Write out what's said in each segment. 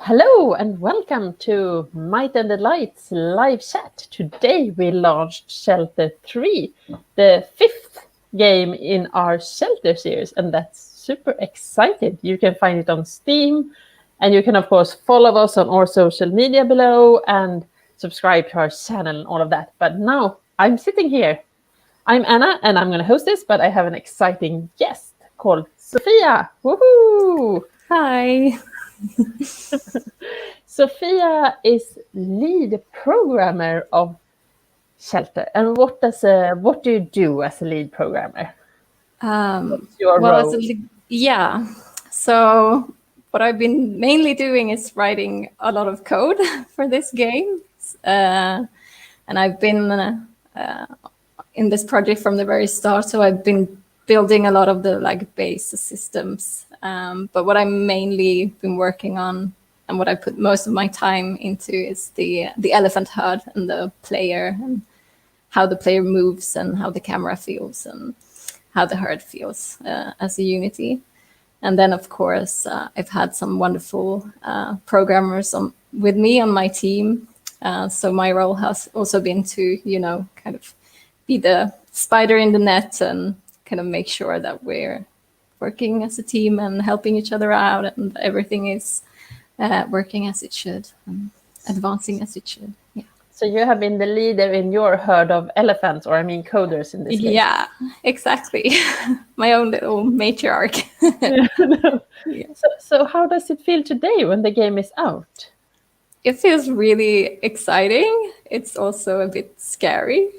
Hello and welcome to Might and the Lights live chat. Today we launched Shelter 3, the fifth game in our Shelter series, and that's super excited. You can find it on Steam, and you can of course follow us on our social media below and subscribe to our channel and all of that. But now I'm sitting here. I'm Anna and I'm going to host this, but I have an exciting guest called Sophia. Woohoo! Hi. Sophia is lead programmer of Shelter. And what do you do as a lead programmer? What's your role? So what I've been mainly doing is writing a lot of code for this game, and I've been in this project from the very start. So I've been building a lot of the base systems. But what I mainly been working on and what I put most of my time into is the elephant herd and the player and how the player moves and how the camera feels and how the herd feels as a unity. And then, of course, I've had some wonderful programmers with me on my team. So my role has also been to, kind of be the spider in the net and kind of make sure that we're working as a team and helping each other out and everything is working as it should and advancing as it should. Yeah. So you have been the leader in your herd of elephants, or coders in this case. Yeah, exactly. My own little matriarch. Yeah. So how does it feel today when the game is out? It feels really exciting. It's also a bit scary,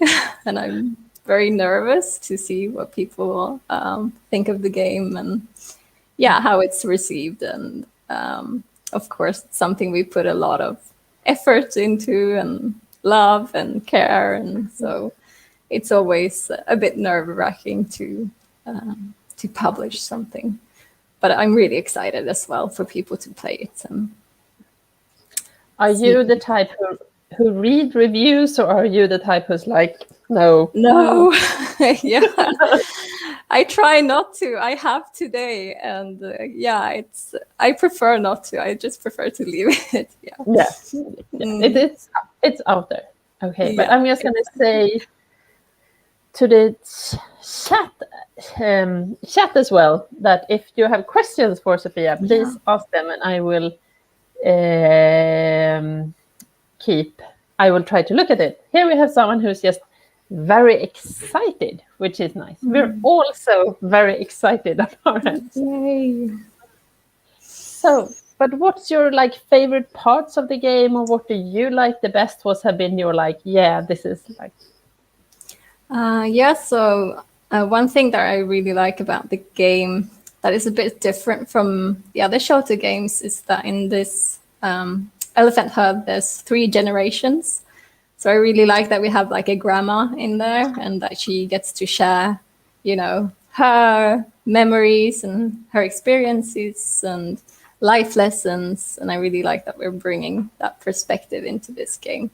and I'm very nervous to see what people think of the game and how it's received. And of course, it's something we put a lot of effort into and love and care, and so it's always a bit nerve-wracking to publish something. But I'm really excited as well for people to play it. And are you the type who read reviews, or are you the type who's like, no? Yeah, I try not to. I have today, and I prefer not to. I just prefer to leave it. It's out there. Okay, but I'm just gonna say to the chat as well that if you have questions for Sophia, please ask them, and I will I will try to look at it. Here we have someone who's just very excited, which is nice. We're also very excited on our end. Yay. So, but what's your favorite parts of the game, or what do you like the best? What have been your this is like? So one thing that I really like about the game that is a bit different from the other Shelter games is that in this elephant herd, there's 3 generations. So I really like that we have a grandma in there and that she gets to share, her memories and her experiences and life lessons. And I really like that we're bringing that perspective into this game.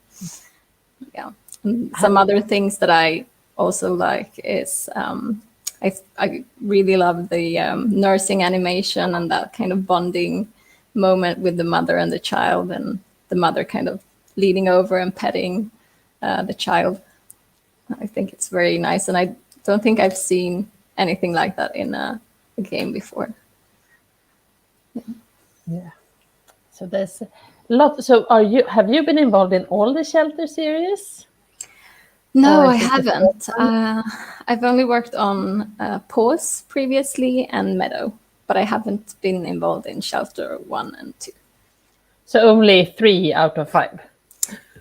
Yeah. And some other things that I also like is I really love the nursing animation and that kind of bonding moment with the mother and the child, and the mother kind of leaning over and petting the child. I think it's very nice, and I don't think I've seen anything like that in a game before. Yeah. So there's a lot. So have you been involved in all the Shelter series? No, I haven't. I've only worked on Pause previously and Meadow, but I haven't been involved in Shelter 1 and 2. So only 3 out of 5.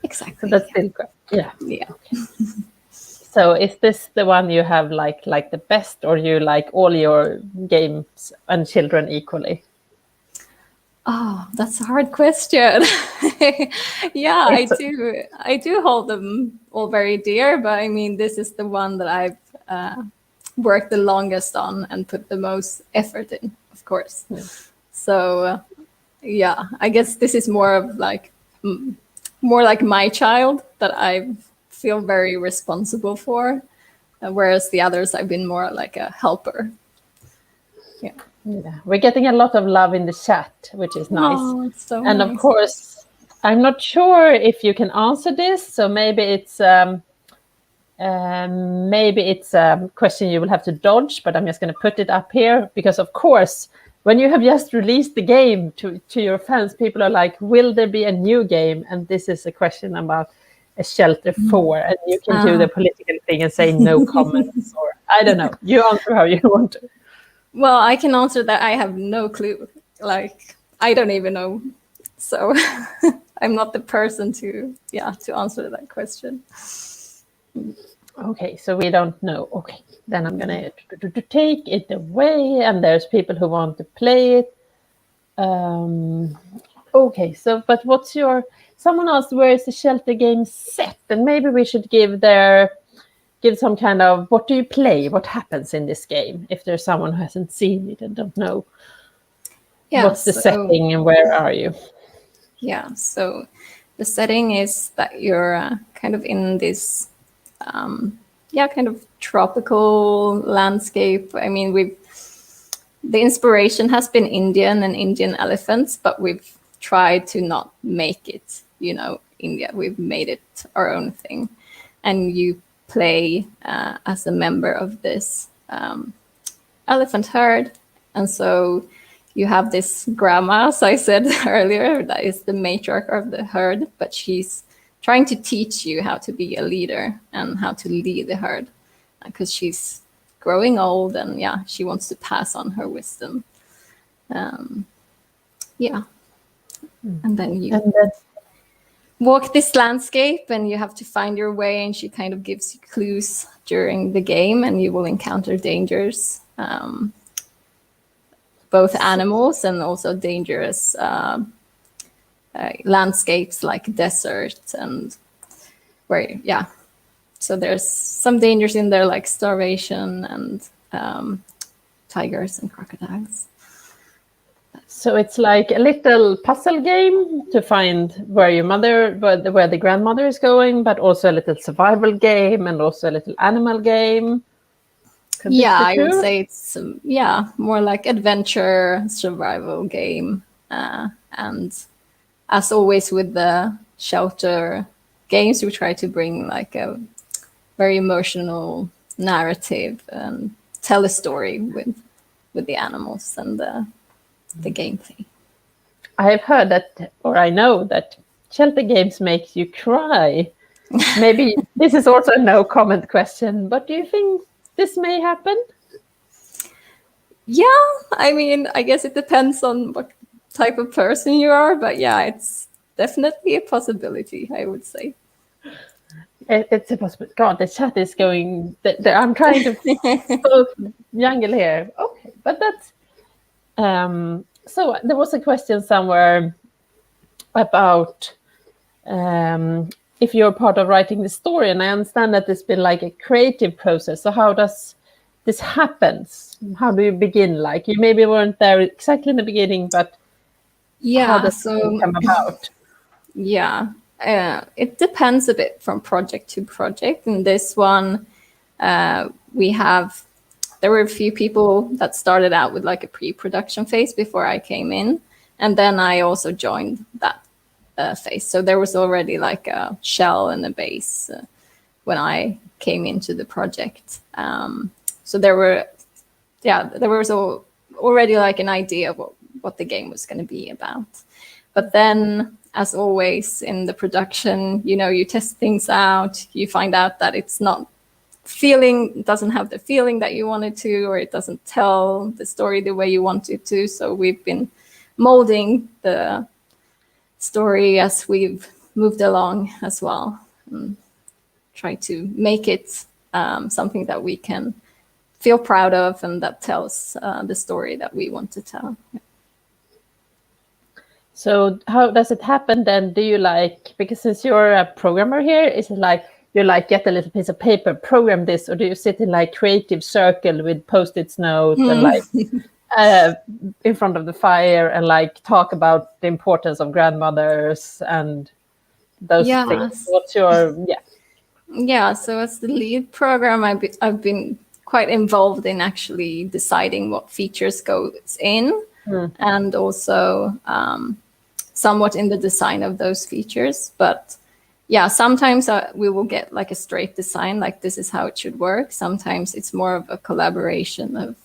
Exactly. So that's still great. Yeah. Okay. So is this the one you have like the best, or you like all your games and children equally? Oh, that's a hard question. I do. I do hold them all very dear, but I mean, this is the one that I've worked the longest on and put the most effort in, of course. Yeah. So, I guess this is more of more like my child that I feel very responsible for, whereas the others I've been more like a helper. Yeah. Yeah, we're getting a lot of love in the chat, which is nice. Oh, it's so And nice. of course, I'm not sure if you can answer this, so maybe it's a question you will have to dodge, but I'm just going to put it up here because, of course, when you have just released the game to your fans, people are like, will there be a new game? And this is a question about a Shelter 4, and you can do the political thing and say no comments, or I don't know. You answer how you want to. Well, I can answer that. I have no clue. Like, I don't even know. So I'm not the person to answer that question. Okay, so we don't know. Okay, then I'm gonna take it away, and there's people who want to play it. Okay, so but what's your? Someone asked where is the Shelter game set, and maybe we should give some kind of what do you play, what happens in this game, if there's someone who hasn't seen it and don't know. Yeah, what's the setting and where are you? Yeah, so the setting is that you're kind of in this kind of tropical landscape. I mean, the inspiration has been Indian and Indian elephants, but we've tried to not make it, India. We've made it our own thing. And you play as a member of this elephant herd. And so you have this grandma, as I said earlier, that is the matriarch of the herd, but she's trying to teach you how to be a leader and how to lead the herd because she's growing old and she wants to pass on her wisdom. And then you walk this landscape and you have to find your way, and she kind of gives you clues during the game, and you will encounter dangers, both animals and also dangerous landscapes like desert and so there's some dangers in there like starvation and tigers and crocodiles. So it's like a little puzzle game to find where the grandmother is going, but also a little survival game and also a little animal game. I would say it's more like adventure survival game, and as always with the Shelter games, we try to bring like a very emotional narrative and tell a story with the animals and the gameplay. I have heard that, or I know that Shelter games make you cry. Maybe this is also a no comment question, but do you think this may happen? Yeah, I mean, I guess it depends on what type of person you are, but it's definitely a possibility, I would say. It's a possibility. God, the chat is going. I'm trying to both jungle here. Okay, but that's. So there was a question somewhere about if you're part of writing the story, and I understand that it's been like a creative process. So how does this happen? How do you begin? Like you maybe weren't there exactly in the beginning, but how does it come about? Yeah, it depends a bit from project to project. In this one, there were a few people that started out with like a pre-production phase before I came in, and then I also joined that phase. So there was already like a shell and a base when I came into the project. So there was already like an idea of what the game was going to be about. But then, as always in the production, you test things out, you find out that it's not doesn't have the feeling that you want it to, or it doesn't tell the story the way you want it to. So we've been molding the story as we've moved along as well, and try to make it something that we can feel proud of and that tells the story that we want to tell. So how does it happen then? Do you because since you're a programmer here, is it like you get a little piece of paper, program this, or do you sit in like creative circle with Post-its notes and like in front of the fire and like talk about the importance of grandmothers and those things? What's your so as the lead program, I've been quite involved in actually deciding what features goes in, and also somewhat in the design of those features. But yeah, sometimes we will get like a straight design, like this is how it should work. Sometimes it's more of a collaboration of,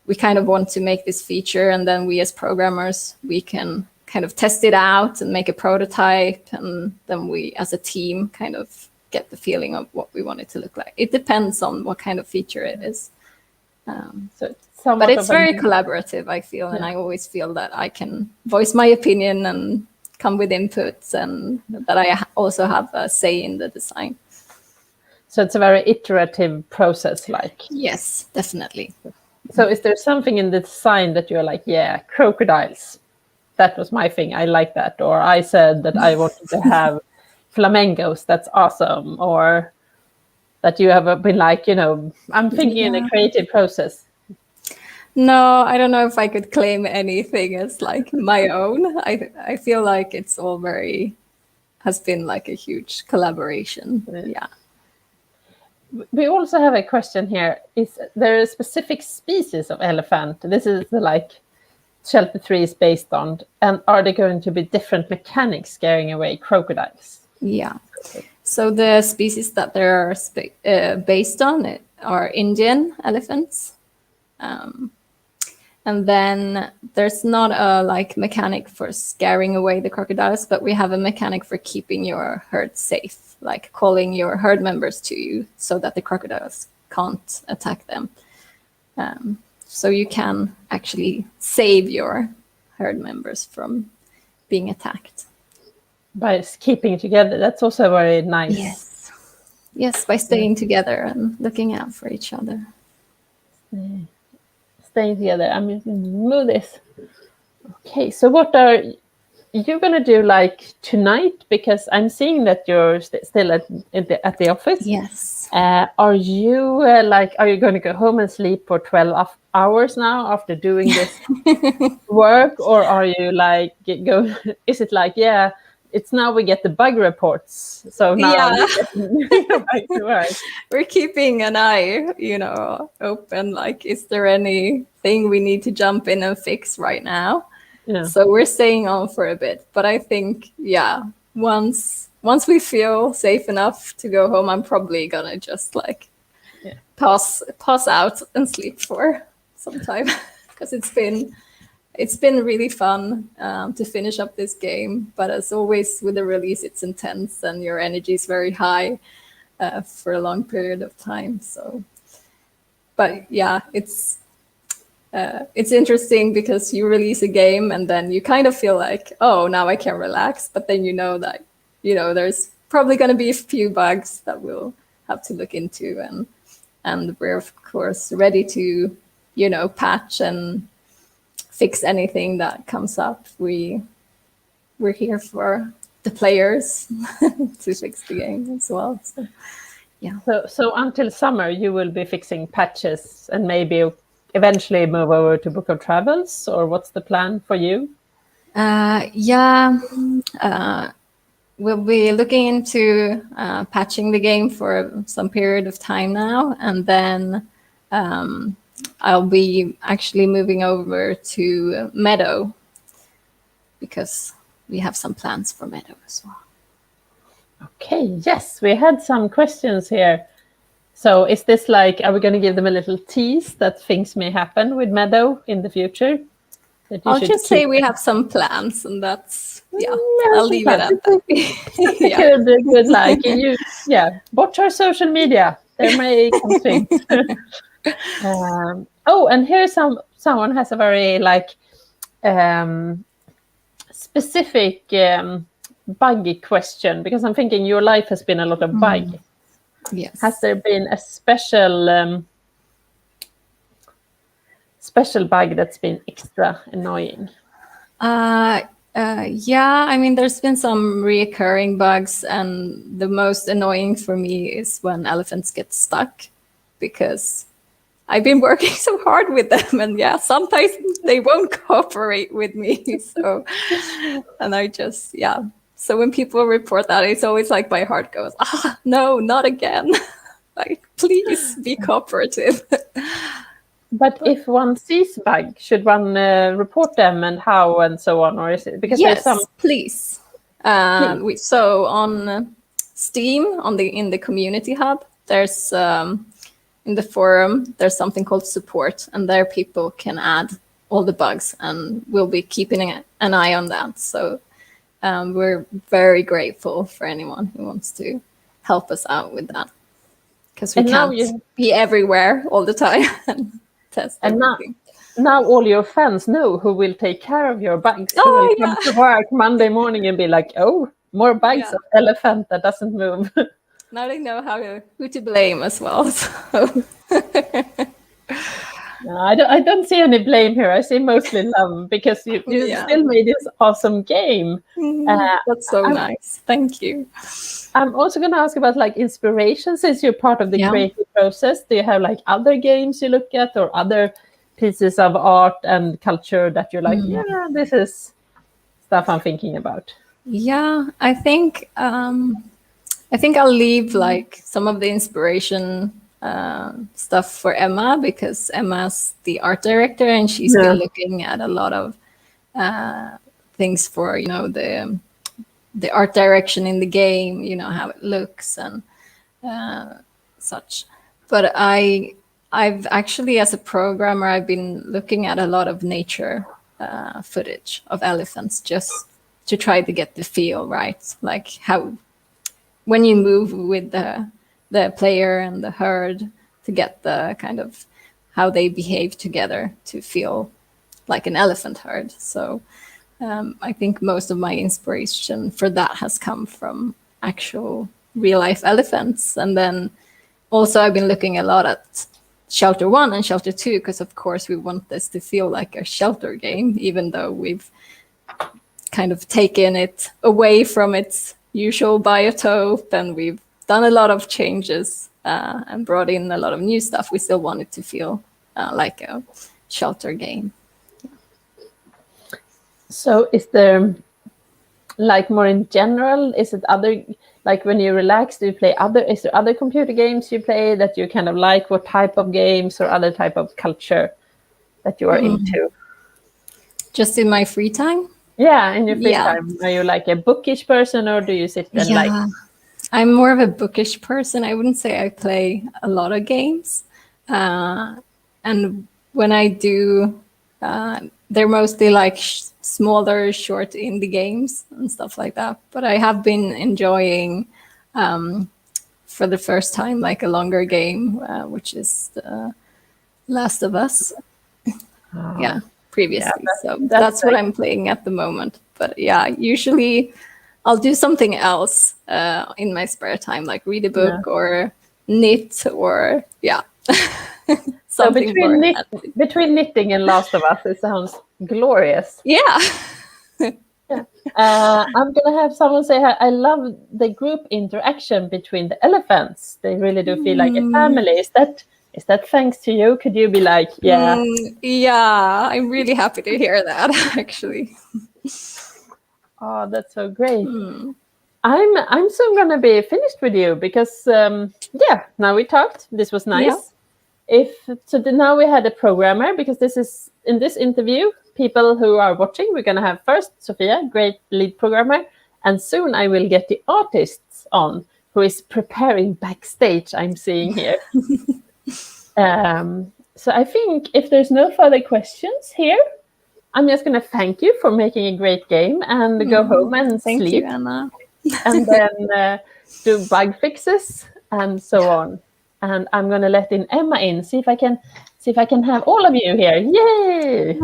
we kind of want to make this feature, and then we as programmers, we can kind of test it out and make a prototype, and then we as a team kind of get the feeling of what we want it to look like. It depends on what kind of feature it is. But it's very collaborative, I feel, and I always feel that I can voice my opinion and come with inputs, and that I also have a say in the design. So it's a very iterative process, like. Yes, definitely. So is there something in the design that you're like, yeah, crocodiles, that was my thing, I like that, or I said that I wanted to have flamingos, that's awesome, or that you have been like, I'm thinking in a creative process? No, I don't know if I could claim anything as like my own. I feel like it's all has been like a huge collaboration. Yeah. We also have a question here. Is there a specific species of elephant? This is like Shelter 3 is based on. And are there going to be different mechanics scaring away crocodiles? Yeah. So the species that they're based on are Indian elephants. And then there's not a like mechanic for scaring away the crocodiles, but we have a mechanic for keeping your herd safe, like calling your herd members to you so that the crocodiles can't attack them. So you can actually save your herd members from being attacked. By keeping together, that's also very nice. Yes, by staying together and looking out for each other. Staying together. I'm going to move this. Okay, so what are you going to do like tonight? Because I'm seeing that you're still at the office. Yes. Are you are you going to go home and sleep for 12 hours now after doing this work, or are you like is it like, yeah, it's now we get the bug reports, so now we go back to work? We're keeping an eye, open, like, is there anything we need to jump in and fix right now? Yeah. So we're staying on for a bit, but I think, once we feel safe enough to go home, I'm probably gonna just pass out and sleep for some time, because it's been really fun to finish up this game. But as always with the release, it's intense and your energy is very high for a long period of time. So, but yeah, it's interesting because you release a game and then you kind of feel like, oh, now I can relax. But then that there's probably going to be a few bugs that we'll have to look into, and we're of course ready to patch and fix anything that comes up. We're here for the players to fix the game as well. So, yeah. So until summer, you will be fixing patches and maybe eventually move over to Book of Travels, or what's the plan for you? We'll be looking into patching the game for some period of time now, and then I'll be actually moving over to Meadow, because we have some plans for Meadow as well. Okay, yes, we had some questions here. So is this like, are we going to give them a little tease that things may happen with Meadow in the future? I'll just say we have some plans, and that's, I'll leave it at that. Good, watch our social media. There may come things. And here's someone has a very specific buggy question, because I'm thinking your life has been a lot of bug. Yes. Has there been a special bug that's been extra annoying? I mean, there's been some reoccurring bugs, and the most annoying for me is when elephants get stuck, because I've been working so hard with them, and sometimes they won't cooperate with me. So, and I so when people report that, it's always like my heart goes, no, not again. Like, please be cooperative. But if one sees bug, should one report them and how and so on, or is it because Yes, there's some? please. So on Steam, in the community hub, there's in the forum there's something called support, and there people can add all the bugs, and we'll be keeping an eye on that. So we're very grateful for anyone who wants to help us out with that, because we can't be everywhere all the time and test everything. Now all your fans know who will take care of your bugs. Who Oh, will come to work Monday morning and be like, "Oh, more bugs of elephant that doesn't move." Now they know who to blame as well. So. No, I don't see any blame here. I see mostly love, because you still made this awesome game. That's so nice. Thank you. I'm also going to ask about like inspiration, since you're part of the creative process. Do you have like other games you look at, or other pieces of art and culture that you're like, yeah, this is stuff I'm thinking about? Yeah, I think I'll leave like some of the inspiration stuff for Emma, because Emma's the art director, and she's been looking at a lot of things for the art direction in the game, how it looks and such. But I've actually, as a programmer, I've been looking at a lot of nature footage of elephants, just to try to get the feel right, like how when you move with the player and the herd, to get the kind of how they behave together to feel like an elephant herd. So I think most of my inspiration for that has come from actual real life elephants. And then also I've been looking a lot at Shelter 1 and Shelter 2, because of course we want this to feel like a shelter game, even though we've kind of taken it away from its usual biotope, and we've done a lot of changes and brought in a lot of new stuff. We still want it to feel like a shelter game. So is there, like, more in general, is it other, like when you relax, do you play is there other computer games you play that you kind of like? What type of games or other type of culture that you are into? Just in my free time? Yeah, in your free time. Are you like a bookish person, or do you sit and like? I'm more of a bookish person. I wouldn't say I play a lot of games. And when I do, they're mostly like smaller, short indie games and stuff like that. But I have been enjoying, for the first time, like a longer game, which is The Last of Us. Previously. So that's what I'm playing at the moment. But usually I'll do something else in my spare time, like read a book or knit, or so between knitting and Last of Us, it sounds glorious. I'm gonna have someone say, I love the group interaction between the elephants. They really do feel like a family. Is that thanks to you? Could you be like, I'm really happy to hear that, actually. Oh, that's so great. I'm soon gonna be finished with you, because now we talked. This was nice. Now we had a programmer, because this is in this interview, people who are watching, we're gonna have first Sofia, great lead programmer, and soon I will get the artists on, who is preparing backstage, I'm seeing here. So I think if there's no further questions here, I'm just going to thank you for making a great game and go home and sleep. Thank you, Anna. And then do bug fixes and so on. And I'm going to let Emma in, see if I can have all of you here. Yay!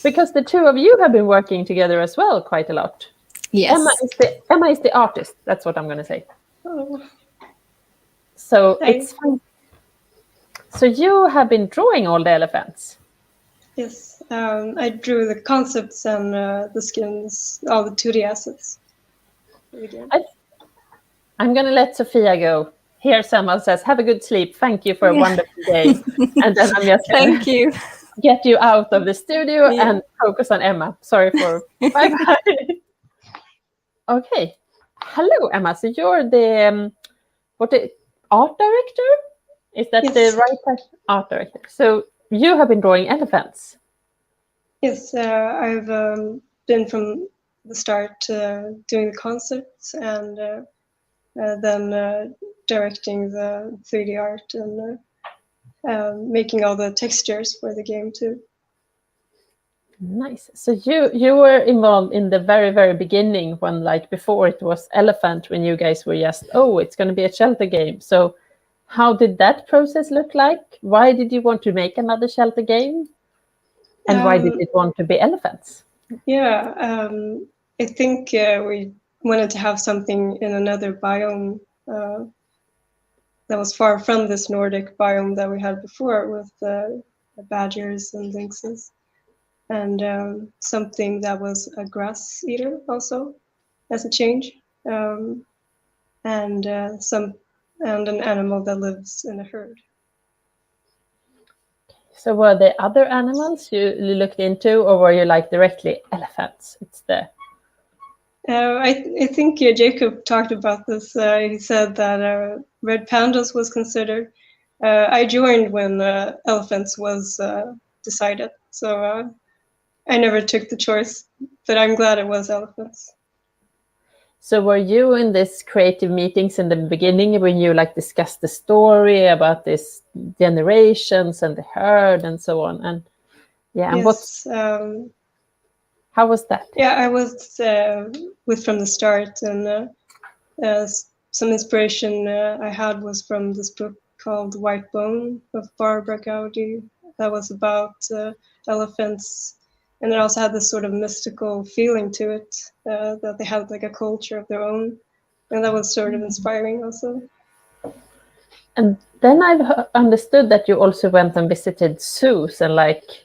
Because the two of you have been working together as well quite a lot. Yes. Emma is the artist. That's what I'm going to say. So it's fun. So you have been drawing all the elephants? Yes, I drew the concepts and the skins, all the 2D assets. I'm going to let Sofia go. Here someone says, have a good sleep. Thank you for a wonderful day. And then I'm just Thank you. Get you out of the studio and focus on Emma. Sorry for bye-bye. Okay. Hello, Emma. So you're the... art director? Is that Yes. the right title? Art director. So you have been drawing elephants. Yes, I've been from the start doing the concepts and then directing the 3D art and making all the textures for the game too. Nice. So you were involved in the very, very beginning when, like, before it was Elephant, when you guys were just, oh, it's going to be a shelter game. So how did that process look like? Why did you want to make another shelter game? And why did it want to be elephants? Yeah, I think we wanted to have something in another biome that was far from this Nordic biome that we had before with the badgers and lynxes. And something that was a grass eater also as a change, and an animal that lives in a herd. So were there other animals you looked into, or were you like directly elephants? It's the I think Jacob talked about this. He said that red pandas was considered. I joined when elephants was decided, so I never took the choice, but I'm glad it was elephants. So were you in this creative meetings in the beginning when you like discussed the story about this generations and the herd and so on? And yeah, Yes, how was that? yeah, I was with from the start, and some inspiration I had was from this book called White Bone of Barbara Gowdy that was about elephants, and it also had this sort of mystical feeling to it, that they had like a culture of their own, and that was sort of inspiring also. And then I've understood that you also went and visited zoos and like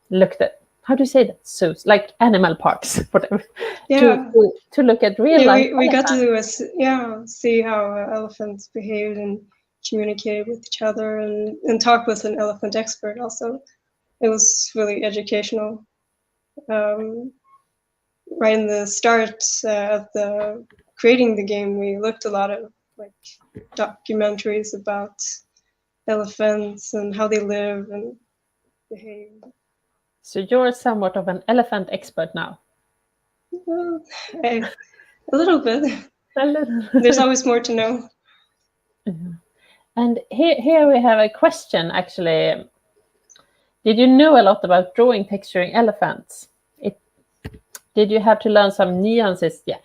looked at, how do you say that, zoos, like animal parks, whatever, Yeah. to look at real Yeah, life. we got to see how elephants behaved and communicated with each other, and talk with an elephant expert also. It was really educational. Right in the start of the creating the game, we looked a lot of like documentaries about elephants and how they live and behave. So you're somewhat of an elephant expert now. Well, a little bit. A little. There's always more to know. And here we have a question, actually. Did you know a lot about drawing, texturing elephants? Did you have to learn some nuances? Yeah.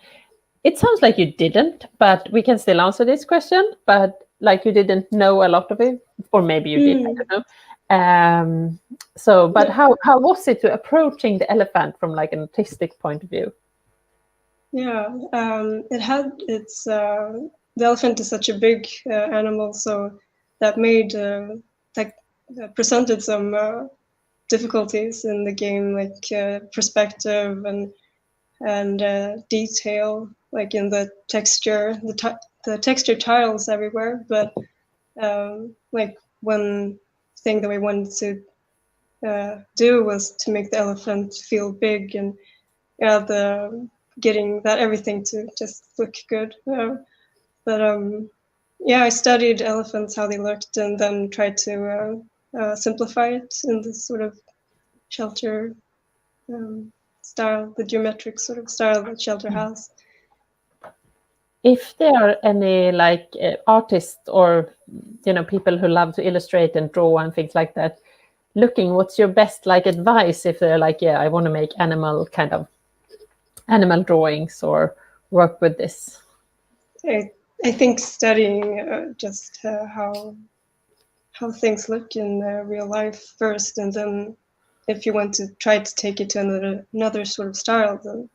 It sounds like you didn't, but we can still answer this question. But like you didn't know a lot of it, or maybe you did, I don't know. But how was it to approaching the elephant from like an artistic point of view? Yeah, it had its. The elephant is such a big animal, so that made presented some difficulties in the game, like perspective and detail, like in the texture, the texture tiles everywhere. But like one thing that we wanted to do was to make the elephant feel big, and getting that everything to just look good. But I studied elephants, how they looked, and then tried to simplify it in this sort of shelter style, the geometric sort of style that shelter has. If there are any like artists or people who love to illustrate and draw and things like that, what's your best like advice if they're like, I want to make animal drawings or work with this? I think studying just how things look in real life first, and then if you want to try to take it to another sort of style, then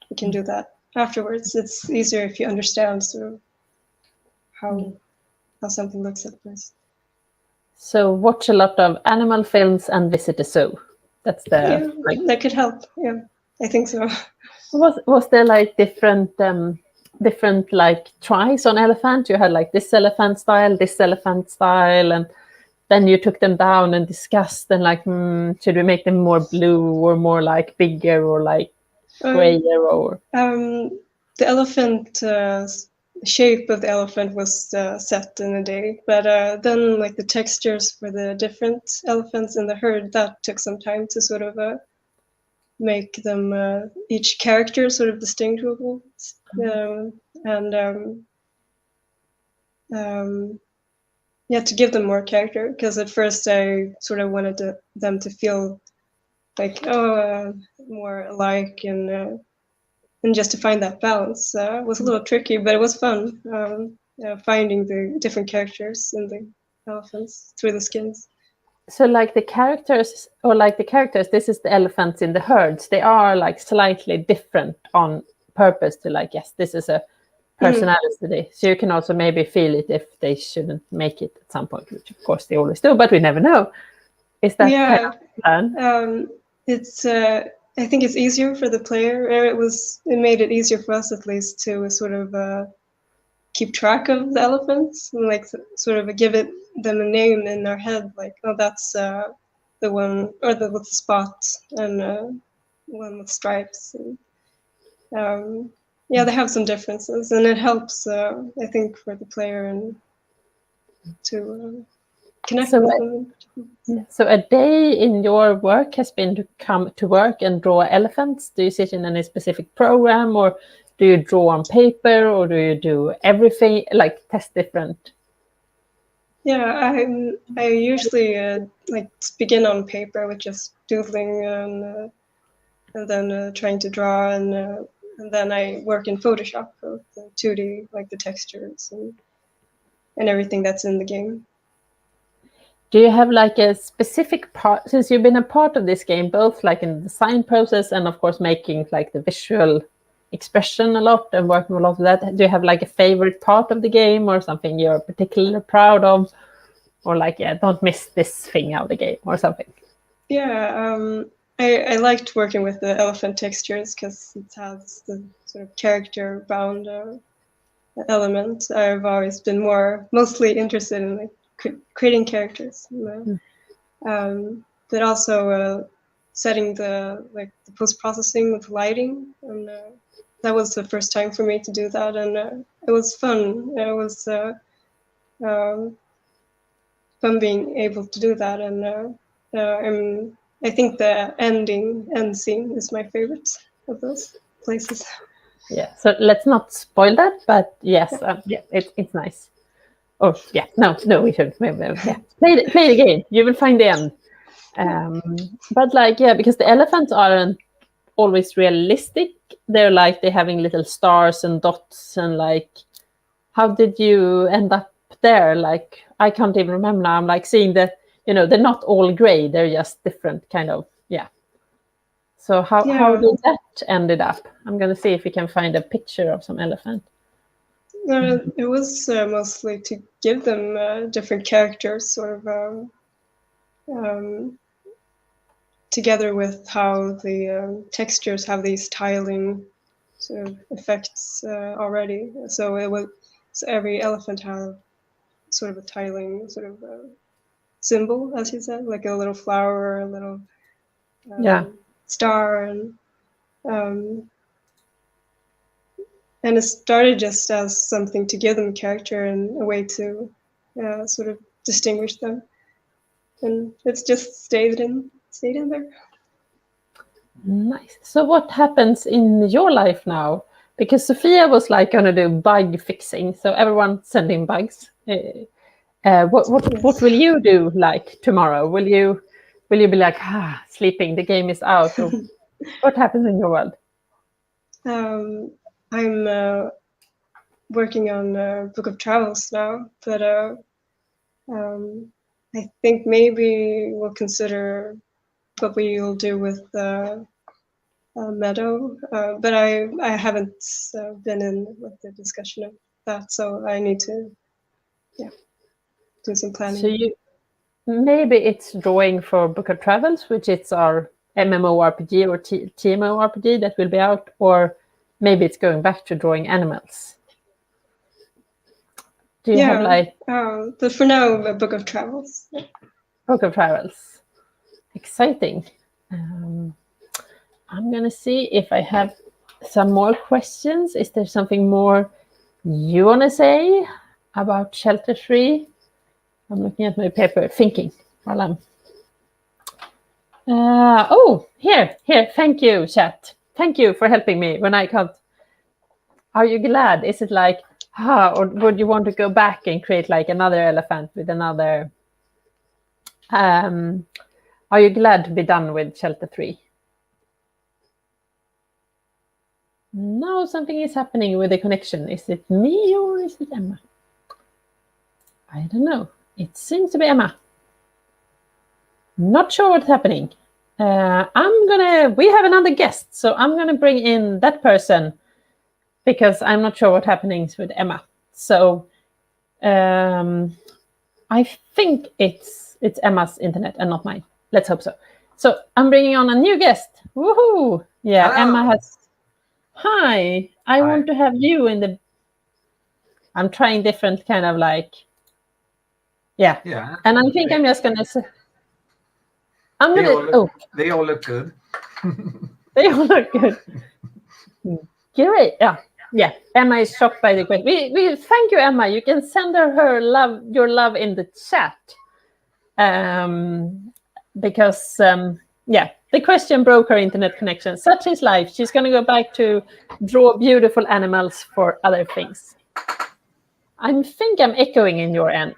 you can do that afterwards. It's easier if you understand sort of how something looks at first. So watch a lot of animal films and visit a zoo. That's that could help. Yeah, I think so. Was there like different like tries on elephant? You had like this elephant style, and then you took them down and discussed and like, should we make them more blue or more like bigger or like grayer or? The elephant shape of the elephant was set in a day, but then like the textures for the different elephants in the herd, that took some time to sort of make them each character sort of distinguishable, and yeah, to give them more character, because at first I sort of wanted them to feel like more alike, and just to find that balance was a little tricky, but it was fun finding the different characters in the elephants through the skins. So like the characters, this is the elephants in the herds. They are like slightly different on purpose to like, yes, this is a personality. So you can also maybe feel it if they shouldn't make it at some point, which of course they always do, but we never know. Is that kind of fun? It's I think it's easier for the player. It made it easier for us at least to sort of keep track of the elephants and like sort of give them a name in our head, like, oh, that's the one, or with the spots, and one with stripes. And, yeah, they have some differences, and it helps, I think, for the player and to connect with them. So a day in your work has been to come to work and draw elephants. Do you sit in any specific program, or do you draw on paper, or do you do everything, like test different? Yeah, I usually like begin on paper with just doodling and then trying to draw, and then I work in Photoshop with the 2D, like the textures and everything that's in the game. Do you have like a specific part, since you've been a part of this game, both like in the design process and of course making like the visual expression a lot and working a lot with that, do you have like a favorite part of the game or something you're particularly proud of, or like, yeah, don't miss this thing out of the game or something? Yeah, I liked working with the elephant textures because it has the sort of character bound element. I've always been mostly interested in like creating characters, but also setting the post-processing with lighting, and that was the first time for me to do that, and it was fun. It was fun being able to do that, and I think the end scene is my favorite of those places. Yeah, so let's not spoil that, but yes, yeah, it's nice. Oh yeah, no, we shouldn't. Yeah. Play the game. You will find the end. But like, yeah, because the elephants aren't always realistic. They're like they're having little stars and dots, and like, how did you end up there? Like, I can't even remember now. I'm like seeing that, they're not all gray. They're just different kind of, yeah. So how did that ended up? I'm gonna see if we can find a picture of some elephant. It was mostly to give them different characters, sort of together with how the textures have these tiling sort of effects already. So every elephant had sort of a tiling sort of symbol, as you said, like a little flower, a little star, and it started just as something to give them character and a way to sort of distinguish them, and it's just stayed in there. Nice. So what happens in your life now? Because Sophia was like going to do bug fixing, so everyone sending bugs. What will you do like tomorrow? Will you be like sleeping? The game is out. Or what happens in your world? I'm working on Book of Travels now, but I think maybe we'll consider what we will do with Meadow, but I haven't been in with the discussion of that, so I need to do some planning. So maybe it's drawing for Book of Travels, which is our MMORPG or TMORPG that will be out, or maybe it's going back to drawing animals. Do you have like... but for now, a Book of Travels. Book of Travels. Exciting. I'm going to see if I have some more questions. Is there something more you want to say about Shelter 3? I'm looking at my paper, thinking while I'm... here. Thank you, chat. Thank you for helping me when I can't... Are you glad? Is it like, or would you want to go back and create like another elephant with another... are you glad to be done with Shelter 3? No, something is happening with the connection. Is it me or is it Emma? I don't know. It seems to be Emma. Not sure what's happening. We have another guest, so I'm gonna bring in that person because I'm not sure what's happening with Emma. So I think it's Emma's internet and not mine. Let's hope so. So I'm bringing on a new guest. Woohoo! Yeah, Hello. Emma has... Hi, I want to have you in the... I'm trying different kind of like... Yeah. And I think I'm just going to say... They all look good. They all look good. Great. Yeah. Emma is shocked by the question. We thank you, Emma. You can send her your love in the chat. Because... the question broke her internet connection. Such is life. She's going to go back to draw beautiful animals for other things. I think I'm echoing in your end.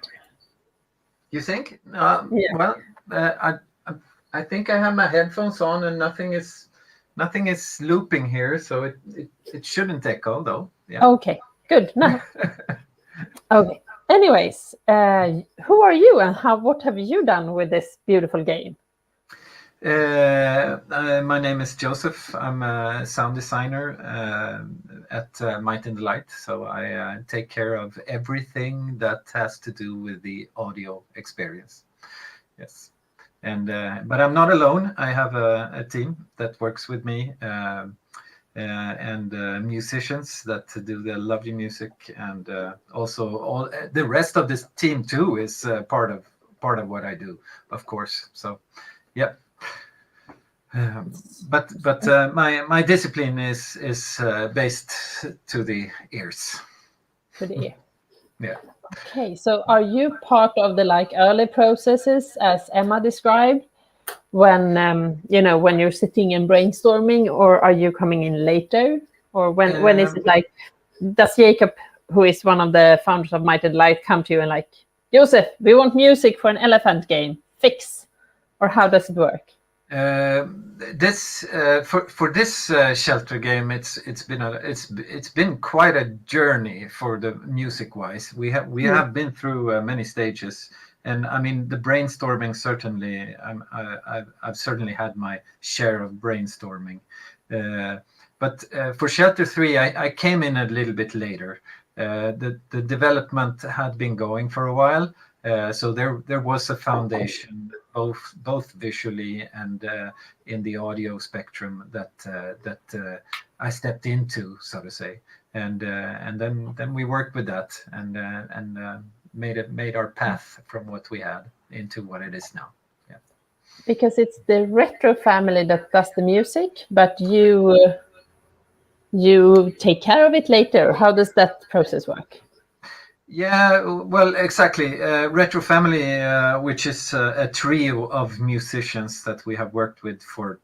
You think? Yeah. Well, I think I have my headphones on and nothing is looping here, so it shouldn't echo though. Yeah. Okay. Good. No. Okay. Anyways, who are you and what have you done with this beautiful game? My name is Joseph. I'm a sound designer at Might and Delight. So I take care of everything that has to do with the audio experience. Yes. And but I'm not alone. I have a team that works with me and musicians that do the lovely music, and also all the rest of this team too is part of what I do, of course. So, yeah. But my discipline is based to the ears. To the ear. Yeah. Okay, so are you part of the like early processes as Emma described, when when you're sitting and brainstorming, or are you coming in later, or when is it like? Does Jacob, who is one of the founders of Might and Light, come to you and like, Joseph, we want music for an elephant game, fix, or how does it work? This for this Shelter game, it's been quite a journey for the music wise. We have been through many stages, and I mean the brainstorming certainly. I've certainly had my share of brainstorming, but for Shelter 3, I came in a little bit later. The development had been going for a while, so there was a foundation, both visually and in the audio spectrum that I stepped into, so to say, and then we worked with that and made our path from what we had into what it is now. Yeah. Because it's the Retro family that does the music, but you take care of it later. How does that process work? Yeah, well, exactly. Retro Family, which is a trio of musicians that we have worked with for,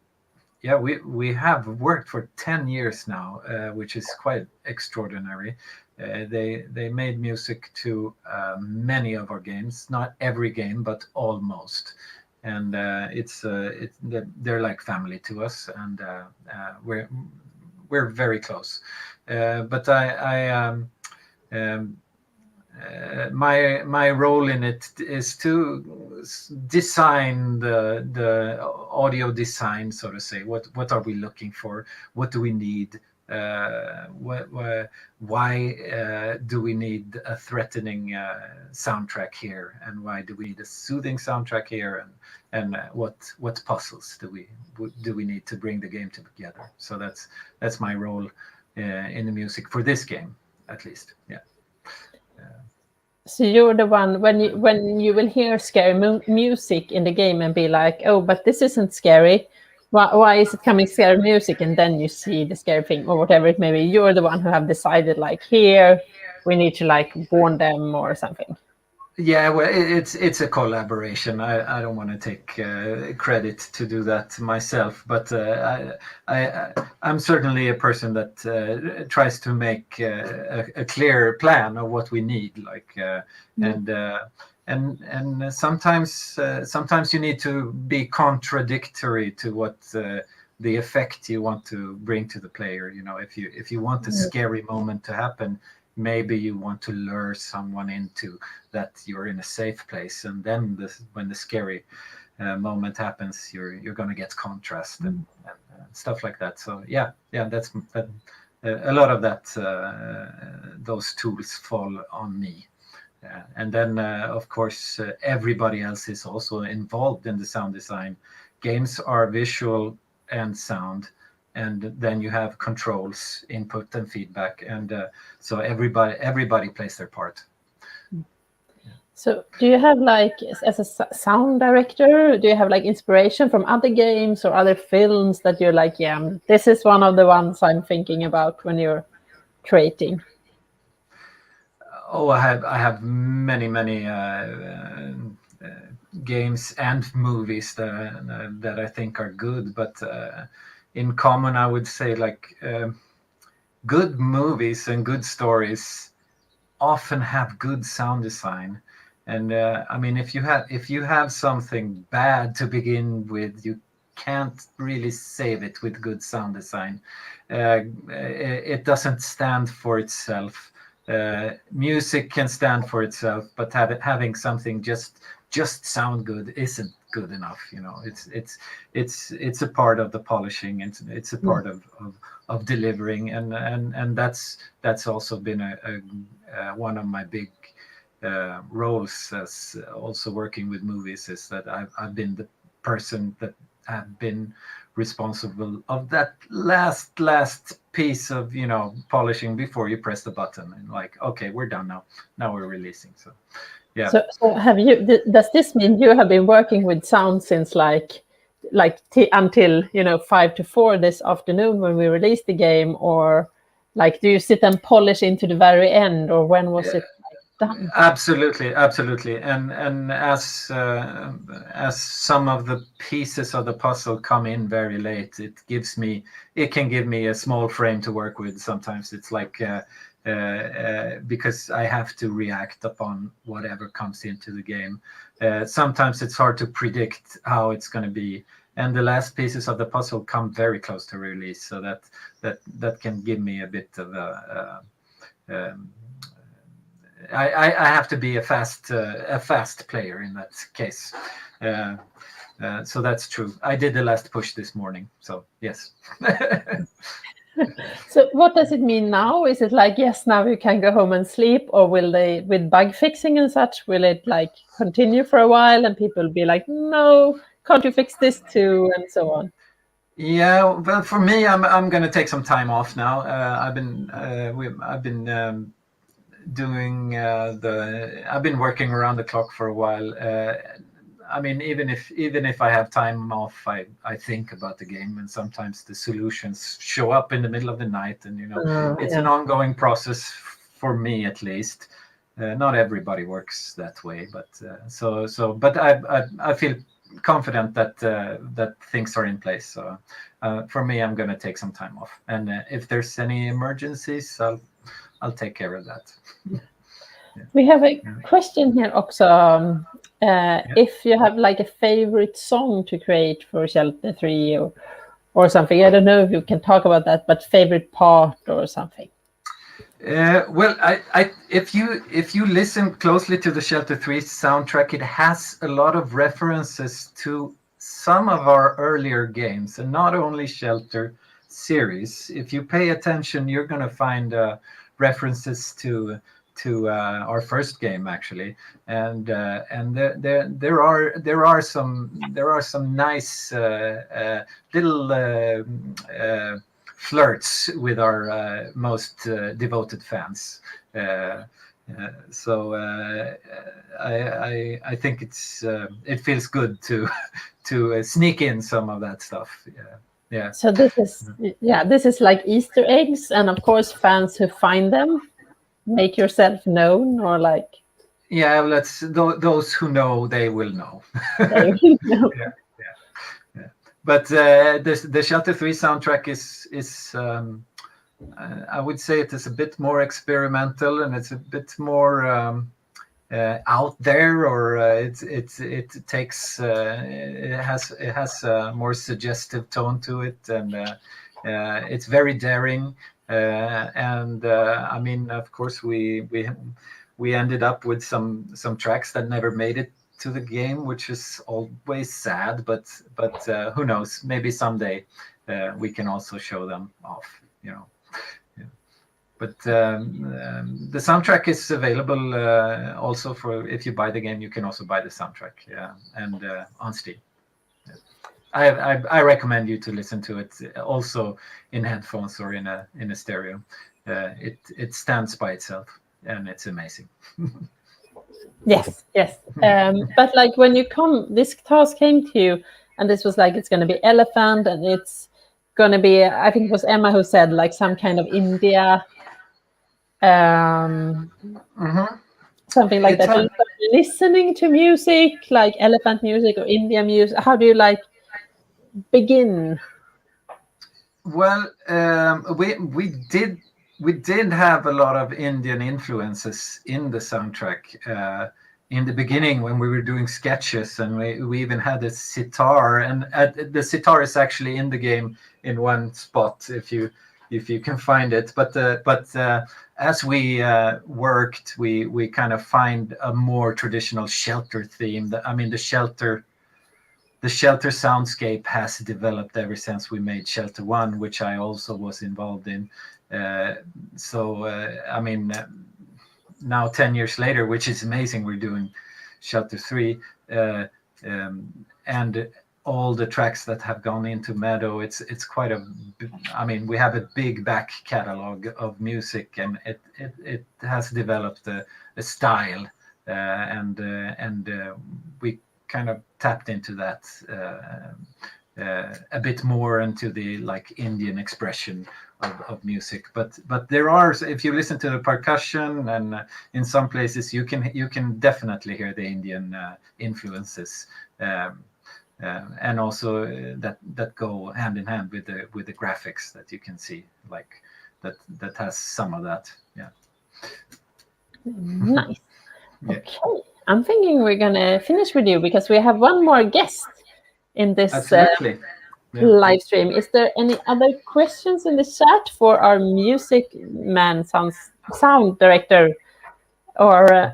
we have worked for 10 years now, which is quite extraordinary. They made music to many of our games, not every game, but almost. And they're like family to us, and we're very close. But my role in it is to design the audio design, so to say. What are we looking for? What do we need? Why do we need a threatening soundtrack here, and why do we need a soothing soundtrack here, and what puzzles do we need to bring the game together? So that's my role in the music for this game, at least. Yeah. So you're the one when you will hear scary music in the game and be like, oh, but this isn't scary. Why is it coming scary music? And then you see the scary thing or whatever it may be. You're the one who have decided like, here, we need to like warn them or something? Yeah, well, it's a collaboration. I don't want to take credit to do that myself, but I'm certainly a person that tries to make a clear plan of what we need, like, and sometimes you need to be contradictory to what the effect you want to bring to the player. You know, if you want a scary moment to happen, maybe you want to lure someone into that you're in a safe place, and then when the scary moment happens, you're going to get contrast and stuff like that. So yeah, that's a lot of that. Those tools fall on me, and then of course everybody else is also involved in the sound design. Games are visual and sound. And then you have controls, input and feedback, and so everybody plays their part. So do you have like, as a sound director, do you have like inspiration from other games or other films that you're like, yeah, this is one of the ones I'm thinking about when you're creating? Oh, I have many games and movies that I think are good, but in common, I would say like good movies and good stories often have good sound design. And I mean, if you have something bad to begin with, you can't really save it with good sound design. It doesn't stand for itself. Music can stand for itself, but having something just sound good isn't good enough. You know, it's a part of the polishing. It's a part of delivering, and that's also been a one of my big roles as also working with movies, is that I've been the person that have been responsible of that last piece of, you know, polishing before you press the button and like, okay, we're done now we're releasing. So yeah. So have you, does this mean you have been working with sound since until, you know, 5 to 4 this afternoon when we released the game, or like do you sit and polish into the very end, or when was it done? Absolutely, and as some of the pieces of the puzzle come in very late, it can give me a small frame to work with. Sometimes it's like because I have to react upon whatever comes into the game. Sometimes it's hard to predict how it's going to be, and the last pieces of the puzzle come very close to release, so that can give me a bit of a I have to be a fast player in that case. So that's true. I did the last push this morning, so yes. So what does it mean now? Is it like, yes, now you can go home and sleep, or will they, with bug fixing and such, will it like continue for a while and people be like, no, can't you fix this too, and so on? Yeah, well, for me, I'm going to take some time off now. I've been I've been working around the clock for a while. I mean, even if I have time off, I think about the game, and sometimes the solutions show up in the middle of the night, and you know, it's an ongoing process for me, at least. Not everybody works that way, but but I feel confident that things are in place. So for me, I'm going to take some time off, and if there's any emergencies, I'll take care of that. We have a question here also. If you have like a favorite song to create for Shelter 3 or something, I don't know if you can talk about that, but favorite part or something. Well, if you listen closely to the Shelter 3 soundtrack, it has a lot of references to some of our earlier games, and not only Shelter series. If you pay attention, you're going to find references to our first game, actually, and there are some nice little flirts with our most devoted fans. So I think it feels good to sneak in some of that stuff. Yeah. So this is like Easter eggs, and of course fans who find them make yourself known, or like? Yeah, those who know, they will know. No. Yeah. But the Shelter 3 soundtrack is I would say it is a bit more experimental, and it's a bit more out there, or it takes it has a more suggestive tone to it, and it's very daring. And I mean, of course, we ended up with some tracks that never made it to the game, which is always sad. But who knows? Maybe someday we can also show them off. But the soundtrack is available also for, if you buy the game, you can also buy the soundtrack, and on Steam. I recommend you to listen to it also in headphones or in a stereo. It stands by itself, and it's amazing. Yes. But like when this task came to you, and this was like, it's going to be elephant, and it's going to be, I think it was Emma who said, like some kind of India. Something like that. Listening to music, like elephant music or India music. How do you like begin? Well, we did have a lot of Indian influences in the soundtrack in the beginning when we were doing sketches, and we even had a sitar, and the sitar is actually in the game in one spot if you can find it. But as we worked, we kind of find a more traditional shelter theme. I mean, the shelter soundscape has developed ever since we made Shelter 1, which I also was involved in. I mean, now 10 years later, which is amazing, we're doing Shelter 3, and all the tracks that have gone into Meadow, it's quite I mean, we have a big back catalog of music, and it has developed a style, and we kind of tapped into that a bit more, into the like Indian expression of music. But there are, if you listen to the percussion, and in some places you can definitely hear the Indian influences. And also that go hand in hand with the graphics that you can see, like that has some of that. Yeah. Nice. Okay, I'm thinking we're gonna finish with you because we have one more guest in this live stream. Is there any other questions in the chat for our music man, sound director, or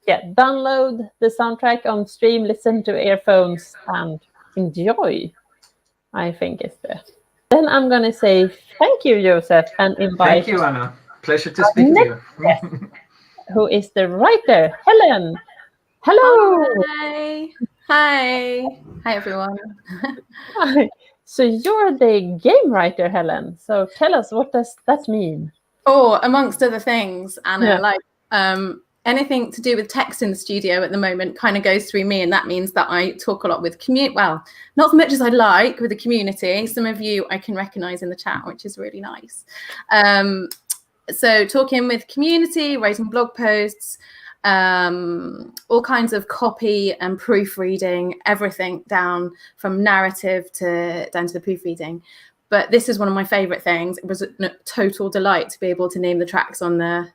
download the soundtrack on stream, listen to earphones, and enjoy, I think is there. Then I'm going to say thank you, Joseph, and invite... Thank you, Anna. Pleasure to speak to you. Who is the writer, Helen. Hello. Hi, everyone. Hi. So you're the game writer, Helen. So tell us, what does that mean? Oh, amongst other things, Anna, like anything to do with text in the studio at the moment kind of goes through me, and that means that I talk a lot with well, not as much as I'd like with the community. Some of you I can recognize in the chat, which is really nice. So talking with community, writing blog posts, all kinds of copy and proofreading, everything down from narrative down to the proofreading. But this is one of my favorite things. It was a total delight to be able to name the tracks on the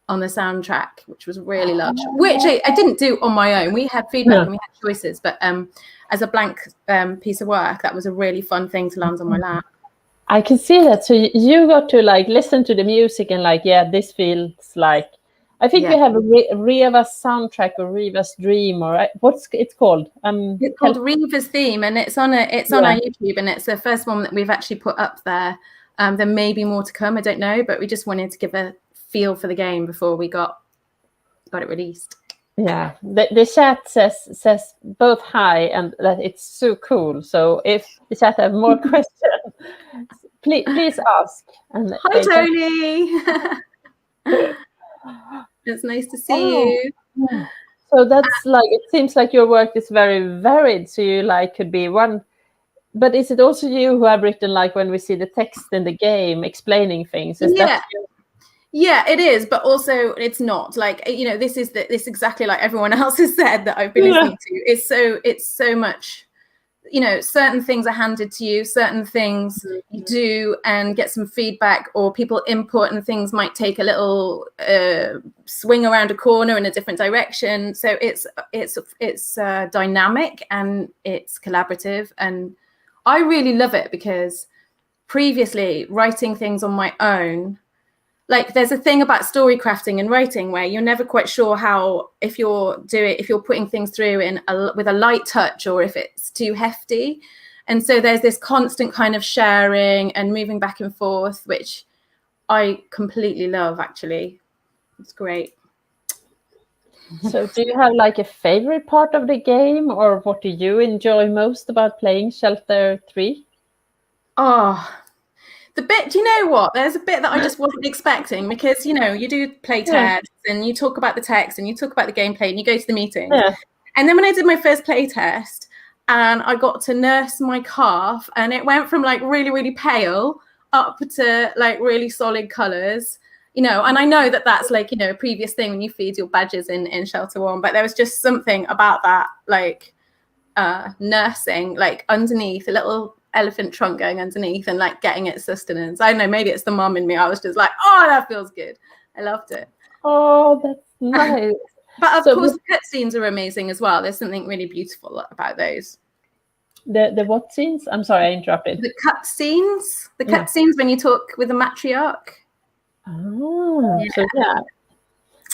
soundtrack, which was really lush, which I didn't do on my own. We had feedback and we had choices, but as a blank piece of work, that was a really fun thing to land on my lap. I can see that. So you got to like listen to the music and like, this feels like, I think we have a Reva's soundtrack, or Reva's Dream, or what's it's called? It's called Reva's Theme, and it's on our YouTube, and it's the first one that we've actually put up there. There may be more to come, I don't know, but we just wanted to give a feel for the game before we got it released. Yeah, the chat says both hi and that it's so cool. So if the chat have more questions, please ask. And hi, Tony. It's nice to see you. So that's like, it seems like your work is very varied. So you like could be one, but is it also you who have written, like when we see the text in the game explaining things? Is that you? Yeah, it is, but also it's not. Like, you know, this is exactly like everyone else has said that I've been listening to. It's so much, you know, certain things are handed to you, certain things you do and get some feedback, or people input, and things might take a little swing around a corner in a different direction. So it's dynamic and it's collaborative, and I really love it, because previously writing things on my own, like there's a thing about story crafting and writing where you're never quite sure how, if you're putting things through with a light touch, or if it's too hefty. And so there's this constant kind of sharing and moving back and forth, which I completely love, actually. It's great. So do you have like a favorite part of the game, or what do you enjoy most about playing Shelter 3? Oh, the bit, do you know what? There's a bit that I just wasn't expecting, because, you know, you do play tests and you talk about the text and you talk about the gameplay and you go to the meetings. Yeah. And then when I did my first play test and I got to nurse my calf, and it went from like really, really pale up to like really solid colors, you know, and I know that that's like, you know, a previous thing when you feed your badgers in Shelter 1, but there was just something about that, like nursing, like underneath, a little elephant trunk going underneath and like getting its sustenance. I don't know, maybe it's the mom in me. I was just like, oh, that feels good. I loved it. Oh, that's nice. But of course, the cutscenes are amazing as well. There's something really beautiful about those. The what scenes? I'm sorry, I interrupted. The cutscenes. The cutscenes when you talk with the matriarch. Oh, yeah.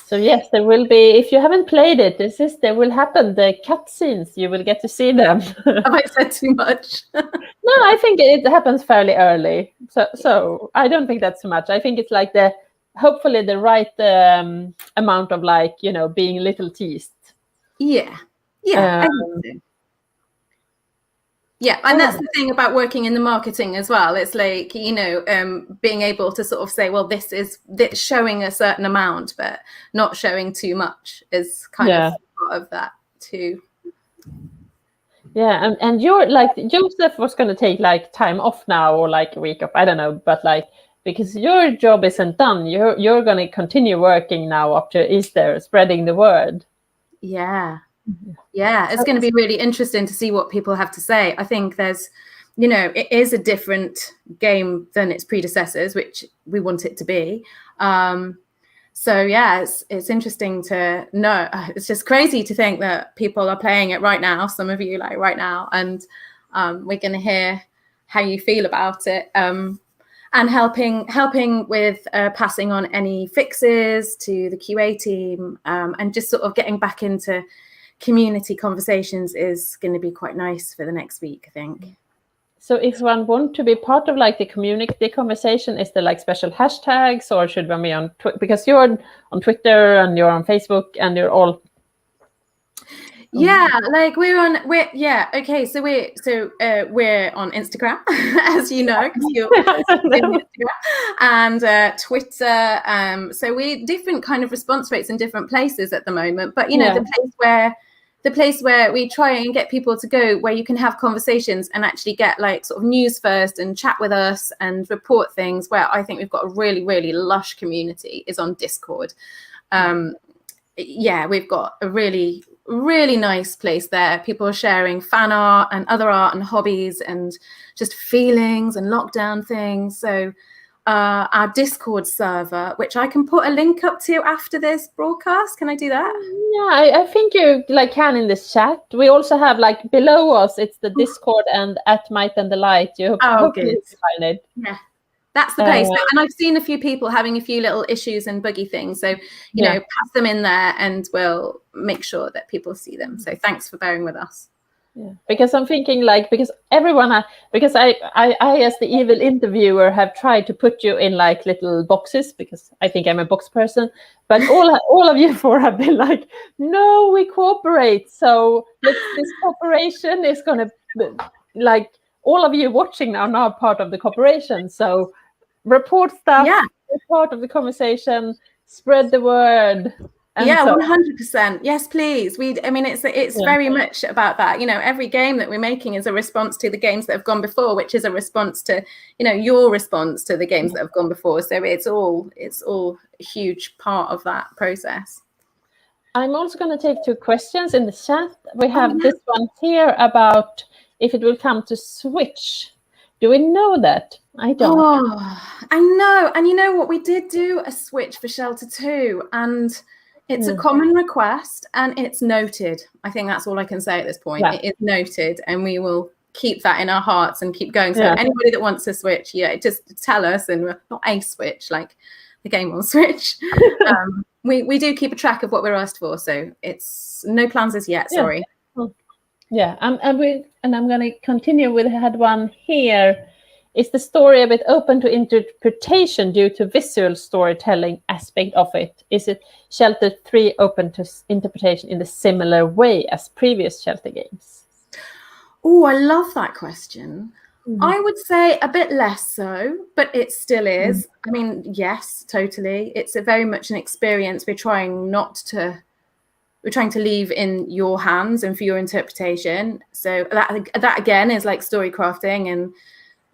So yes, there will be, if you haven't played it, there will happen, the cutscenes, you will get to see them. Have I said too much? No, I think it happens fairly early. So I don't think that's too much. I think it's like hopefully the right amount of, like, you know, being a little teased. Yeah. Yeah. I think so. Yeah, and that's the thing about working in the marketing as well. It's like, you know, being able to sort of say, well, this showing a certain amount, but not showing too much is kind of part of that too. Yeah, and you're like, Joseph was going to take like time off now, or like a week off, I don't know, but like, because your job isn't done, you're going to continue working now up to Easter, spreading the word. Yeah. Yeah, it's going to be really interesting to see what people have to say. I think there's, you know, it is a different game than its predecessors, which we want it to be. So yeah, it's interesting to know. It's just crazy to think that people are playing it right now, some of you like right now, and we're going to hear how you feel about it, and helping with passing on any fixes to the QA team, and just sort of getting back into community conversations is going to be quite nice for the next week, I think. So if one wants to be part of like the community conversation, is there like special hashtags, or should one be on because you're on Twitter and you're on Facebook and you're all yeah, like we're on Instagram, as you know, because you're Instagram, and Twitter. So we're different kind of response rates in different places at the moment, but you know, the place where we try and get people to go, where you can have conversations and actually get like sort of news first and chat with us and report things, where I think we've got a really, really lush community, is on Discord. We've got a really, really nice place there. People are sharing fan art and other art and hobbies and just feelings and lockdown things. So our Discord server, which I can put a link up to after this broadcast. Can I do that? Yeah, I think you like can in this chat. We also have like below us, it's the Discord and at Might and Delight. You hope you find it. Yeah, that's the place. And I've seen a few people having a few little issues and buggy things. So, you know, pass them in there and we'll make sure that people see them. So thanks for bearing with us. Yeah, because I'm thinking like, because everyone, because I as the evil interviewer have tried to put you in like little boxes, because I think I'm a box person, but all of you four have been like, no, we cooperate. So this cooperation is going to, like, all of you watching are now part of the cooperation. So report stuff, be part of the conversation, spread the word. And yeah, so- 100%. Yes, please. I mean, it's Yeah. very much about that. You know, every game that we're making is a response to the games that have gone before, which is a response to, you know, your response to the games that have gone before. So it's all a huge part of that process. I'm also going to take 2 questions in the chat. We have this one here about if it will come to Switch. Do we know that? I don't. Oh, I know. And you know what? We did do a Switch for Shelter 2, and it's a common request and it's noted. I think that's all I can say at this point. Yeah. It is noted, and we will keep that in our hearts and keep going. So Yeah. anybody that wants a Switch, just tell us, and not a Switch, like the game on Switch. We do keep a track of what we're asked for. So it's no plans as yet. Yeah. Sorry. Yeah, I'm going to continue with. I had one here. Is the story a bit open to interpretation due to visual storytelling aspect of it? Is it Shelter 3 open to interpretation in the similar way as previous Shelter games? Oh, I love that question. I would say a bit less so, but it still is. I mean, yes, totally. It's very much an experience. We're trying to leave in your hands and for your interpretation. So that again is like story crafting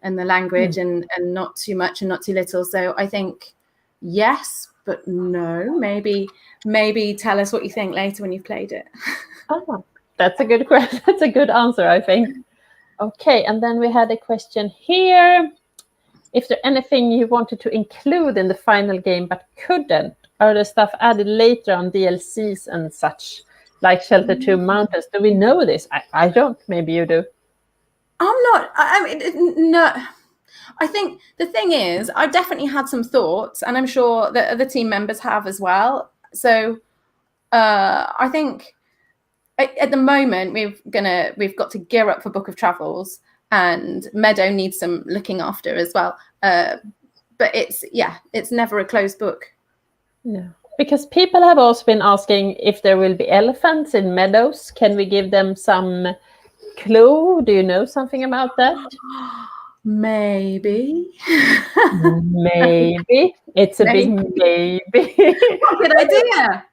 and the language and not too much and not too little. So I think yes, but no. Maybe tell us what you think later when you've played it. Oh, that's a good question. That's a good answer, I think. Okay, and then we had a question here. If there anything you wanted to include in the final game but couldn't, are the stuff added later on DLCs and such, like Shelter 2 Mountains? Do we know this? I don't. Maybe you do. I'm not. I mean, no. I think the thing is, I've definitely had some thoughts, and I'm sure that other team members have as well. So I think at the moment we've got to gear up for Book of Travels, and Meadow needs some looking after as well. But it's never a closed book. Yeah, because people have also been asking if there will be elephants in Meadows. Can we give them some clue? Do you know something about that? Maybe. Maybe. It's a big maybe. Good idea.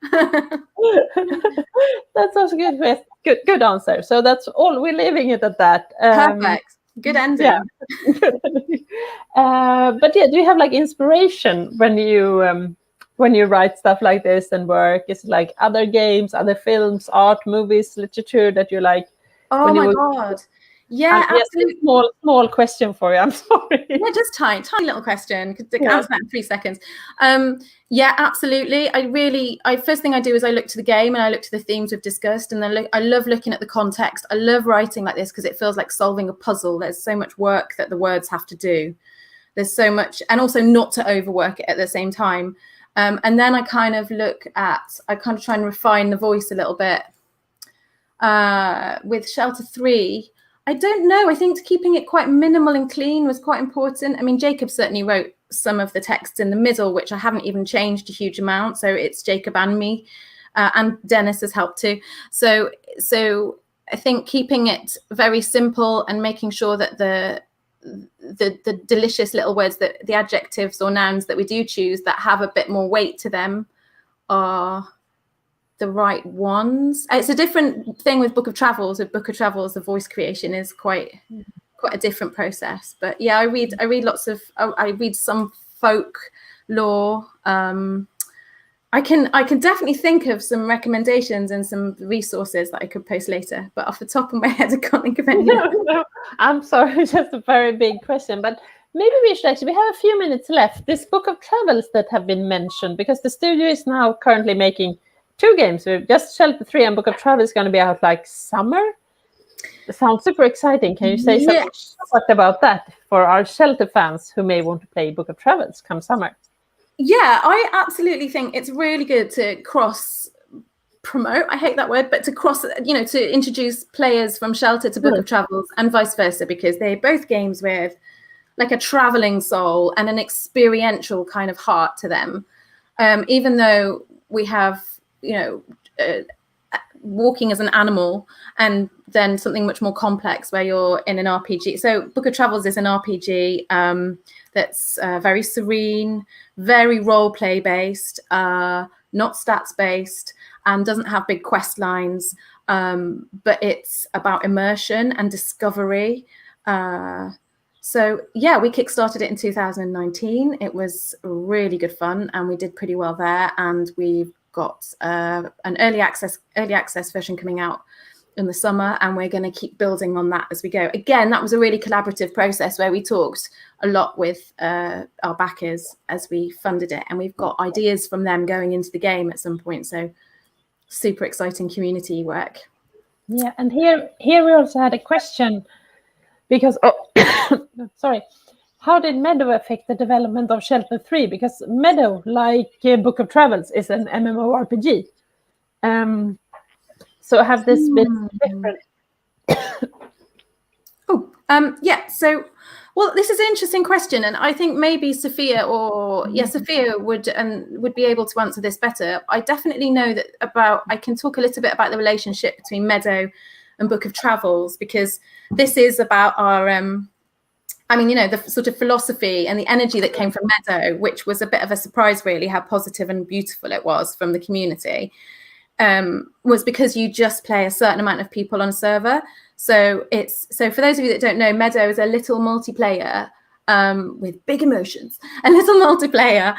That's also good answer. So that's all. We're leaving it at that. Perfect. Good ending. Yeah. But yeah, do you have like inspiration when you write stuff like this and work? Is it like other games, other films, art, movies, literature that you like? Oh my God. Yeah, absolutely. Small question for you. I'm sorry. Yeah, just tiny little question. Could answer that in 3 seconds. Yeah, absolutely. First thing I do is I look to the game and I look to the themes we've discussed, and then I love looking at the context. I love writing like this because it feels like solving a puzzle. There's so much work that the words have to do. There's so much, and also not to overwork it at the same time. And then I kind of try and refine the voice a little bit. With Shelter 3, I don't know. I think keeping it quite minimal and clean was quite important. I mean, Jacob certainly wrote some of the texts in the middle, which I haven't even changed a huge amount. So it's Jacob and me, and Dennis has helped too. So I think keeping it very simple and making sure that the delicious little words, that the adjectives or nouns that we do choose that have a bit more weight to them are the right ones. It's a different thing with Book of Travels. With Book of Travels, the voice creation is quite a different process. But yeah, I read some folk lore. I can definitely think of some recommendations and some resources that I could post later, but off the top of my head I can't think of any. No, I'm sorry, just a very big question, but maybe we have a few minutes left. This Book of Travels that have been mentioned, because the studio is now currently making 2 games. So just Shelter 3 and Book of Travels is going to be out like summer. It sounds super exciting. Can you say something about that for our Shelter fans who may want to play Book of Travels come summer? Yeah, I absolutely think it's really good to cross promote. I hate that word, but to introduce players from Shelter to Book of Travels and vice versa, because they're both games with like a traveling soul and an experiential kind of heart to them. Even though we have, walking as an animal and then something much more complex where you're in an RPG. So Book of Travels is an RPG that's very serene, very role play based, not stats based, and doesn't have big quest lines, but it's about immersion and discovery. So yeah, we kickstarted it in 2019. It was really good fun, and we did pretty well there. And we've got an early access version coming out in the summer, and we're going to keep building on that as we go. Again, that was a really collaborative process where we talked a lot with our backers as we funded it, and we've got ideas from them going into the game at some point. So super exciting community work. Yeah, and here we also had a question because sorry, how did Meadow affect the development of Shelter 3? Because Meadow, like Book of Travels, is an MMORPG. So have this been different? Yeah, so, well, this is an interesting question, and I think maybe Sophia Sophia would be able to answer this better. I definitely know that I can talk a little bit about the relationship between Meadow and Book of Travels, because this is about our, the sort of philosophy and the energy that came from Meadow, which was a bit of a surprise, really, how positive and beautiful it was from the community. Was because you just play a certain amount of people on a server. So for those of you that don't know, Meadow is a little multiplayer with big emotions, a little multiplayer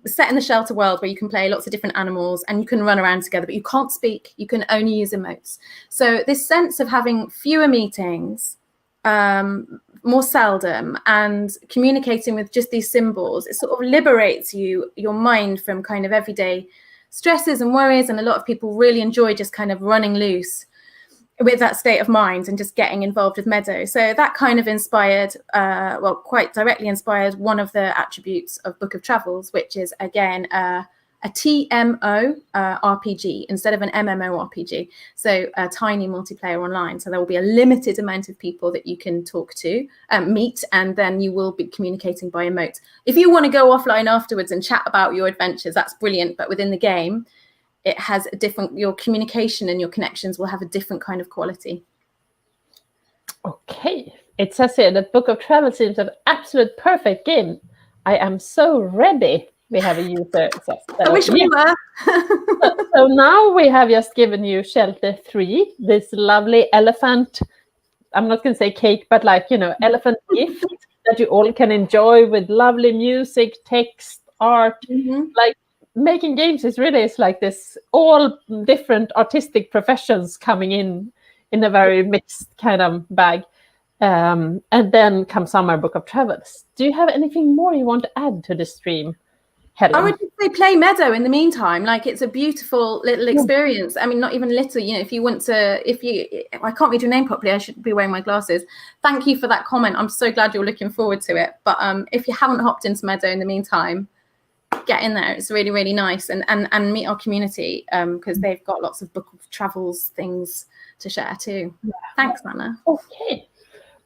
set in the Shelter world where you can play lots of different animals and you can run around together, but you can't speak. You can only use emotes. So this sense of having fewer meetings, more seldom, and communicating with just these symbols, it sort of liberates your mind from kind of everyday stresses and worries, and a lot of people really enjoy just kind of running loose with that state of mind and just getting involved with Meadow. So that kind of inspired, quite directly inspired one of the attributes of Book of Travels, which is, again, a TMO RPG instead of an MMORPG. So a tiny multiplayer online. So there will be a limited amount of people that you can talk to, meet, and then you will be communicating by emote. If you want to go offline afterwards and chat about your adventures, that's brilliant. But within the game, it has your communication and your connections will have a different kind of quality. Okay. It says here that Book of Travel seems an absolute perfect game. I am so ready. We have a user. I wish we were. So now we have just given you Shelter 3, this lovely elephant, I'm not going to say cake, but elephant gift that you all can enjoy with lovely music, text, art. Like making games is like this, all different artistic professions coming in a very mixed kind of bag. And then comes Summer Book of Travels. Do you have anything more you want to add to the stream, Helen? I would just say play Meadow in the meantime. Like, it's a beautiful little experience. I mean, not even little, if you want to, I can't read your name properly, I should be wearing my glasses. Thank you for that comment. I'm so glad you're looking forward to it. But if you haven't hopped into Meadow in the meantime, get in there. It's really, really nice. And meet our community, because they've got lots of Book of Travels things to share too. Yeah. Thanks, Anna. Okay.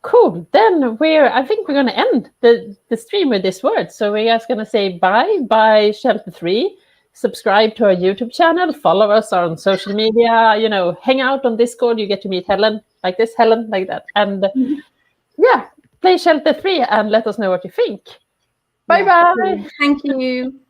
Cool. Then I think we're going to end the stream with this word. So we're just going to say bye Shelter 3. Subscribe to our YouTube channel. Follow us on social media. Hang out on Discord. You get to meet Helen like this, Helen like that. And play Shelter 3 and let us know what you think. Bye-bye. Thank you.